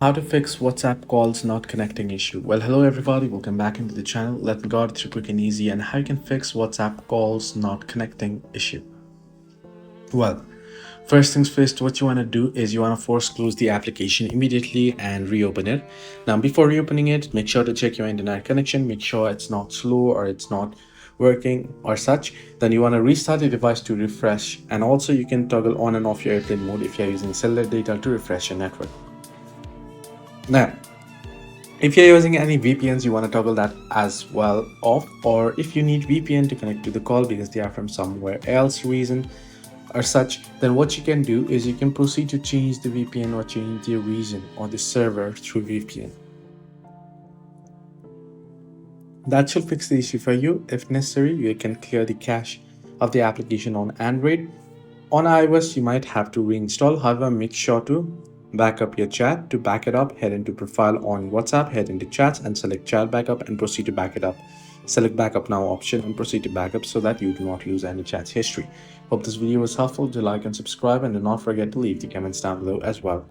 How to fix WhatsApp calls not connecting issue. Well, hello everybody, welcome back into the channel. Let me go through quick and easy and how you can fix WhatsApp calls not connecting issue. Well, first things first, what you want to do is you want to force close the application immediately and reopen it. Now, before reopening it, make sure to check your internet connection, make sure it's not slow or it's not working or such. Then you want to restart the device to refresh, and also you can toggle on and off your airplane mode if you're using cellular data to refresh your network. Now, if you're using any VPNs, you want to toggle that as well off, or if you need VPN to connect to the call because they are from somewhere else reason or such, then what you can do is you can proceed to change the VPN or change the region or the server through VPN. That should fix the issue for you. If necessary, you can clear the cache of the application on Android. On iOS, you might have to reinstall. However, make sure to back up your chat. To back it up, head into profile on WhatsApp, head into chats and select chat backup and proceed to back it up. Select backup now option and proceed to backup so that you do not lose any chat history. Hope this video was helpful. Do like and subscribe, and do not forget to leave the comments down below as well.